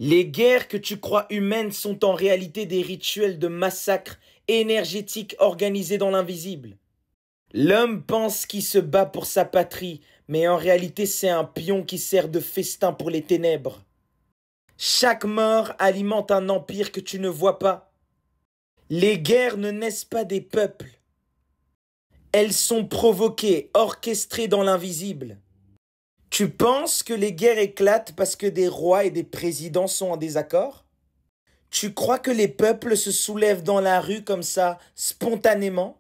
Les guerres que tu crois humaines sont en réalité des rituels de massacre énergétique organisés dans l'invisible. L'homme pense qu'il se bat pour sa patrie, mais en réalité c'est un pion qui sert de festin pour les ténèbres. Chaque mort alimente un empire que tu ne vois pas. Les guerres ne naissent pas des peuples. Elles sont provoquées, orchestrées dans l'invisible. Tu penses que les guerres éclatent parce que des rois et des présidents sont en désaccord? Tu crois que les peuples se soulèvent dans la rue comme ça, spontanément?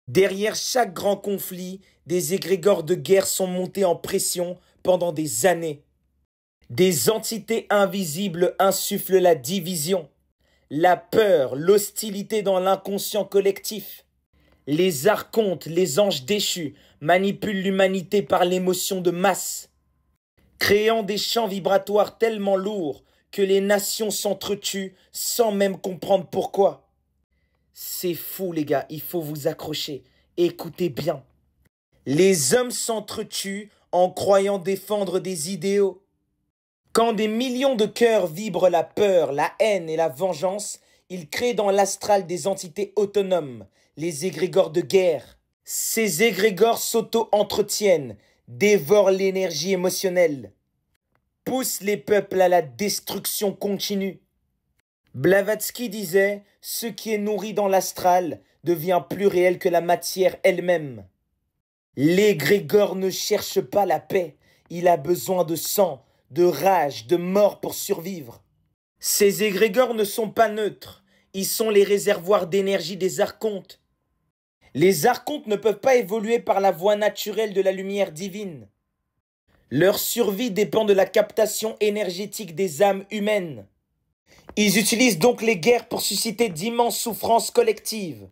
Derrière chaque grand conflit, des égrégores de guerre sont montés en pression pendant des années. Des entités invisibles insufflent la division, la peur, l'hostilité dans l'inconscient collectif. Les archontes, les anges déchus, manipulent l'humanité par l'émotion de masse, créant des champs vibratoires tellement lourds que les nations s'entretuent sans même comprendre pourquoi. C'est fou les gars, il faut vous accrocher. Écoutez bien. Les hommes s'entretuent en croyant défendre des idéaux. Quand des millions de cœurs vibrent la peur, la haine et la vengeance, ils créent dans l'astral des entités autonomes, les égrégores de guerre. Ces égrégores s'auto-entretiennent, dévorent l'énergie émotionnelle, poussent les peuples à la destruction continue. Blavatsky disait « Ce qui est nourri dans l'astral devient plus réel que la matière elle-même ». L'égrégore ne cherche pas la paix, il a besoin de sang, de rage, de mort pour survivre. Ces égrégores ne sont pas neutres, ils sont les réservoirs d'énergie des archontes. Les archontes ne peuvent pas évoluer par la voie naturelle de la lumière divine. Leur survie dépend de la captation énergétique des âmes humaines. Ils utilisent donc les guerres pour susciter d'immenses souffrances collectives,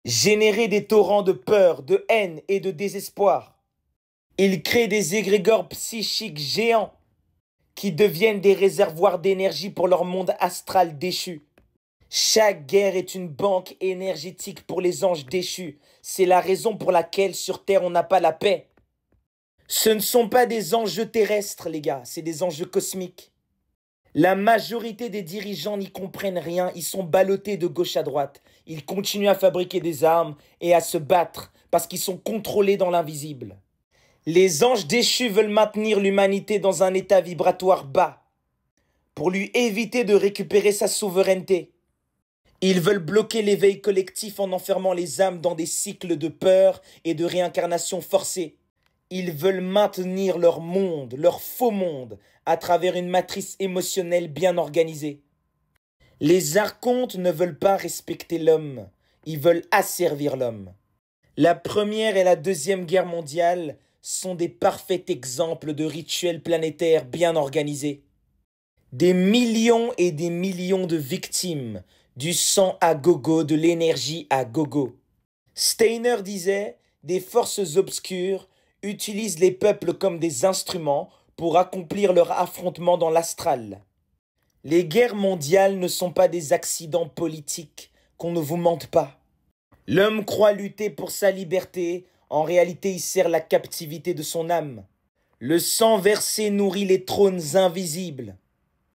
générer des torrents de peur, de haine et de désespoir. Ils créent des égrégores psychiques géants qui deviennent des réservoirs d'énergie pour leur monde astral déchu. Chaque guerre est une banque énergétique pour les anges déchus. C'est la raison pour laquelle sur Terre on n'a pas la paix. Ce ne sont pas des enjeux terrestres les gars, c'est des enjeux cosmiques. La majorité des dirigeants n'y comprennent rien, ils sont ballottés de gauche à droite. Ils continuent à fabriquer des armes et à se battre parce qu'ils sont contrôlés dans l'invisible. Les anges déchus veulent maintenir l'humanité dans un état vibratoire bas pour lui éviter de récupérer sa souveraineté. Ils veulent bloquer l'éveil collectif en enfermant les âmes dans des cycles de peur et de réincarnation forcée. Ils veulent maintenir leur monde, leur faux monde, à travers une matrice émotionnelle bien organisée. Les archontes ne veulent pas respecter l'homme, ils veulent asservir l'homme. La Première et la Deuxième Guerre mondiale sont des parfaits exemples de rituels planétaires bien organisés. Des millions et des millions de victimes, du sang à gogo, de l'énergie à gogo. Steiner disait « Des forces obscures utilisent les peuples comme des instruments pour accomplir leur affrontement dans l'astral. Les guerres mondiales ne sont pas des accidents politiques, qu'on ne vous mente pas. L'homme croit lutter pour sa liberté, en réalité il sert la captivité de son âme. Le sang versé nourrit les trônes invisibles.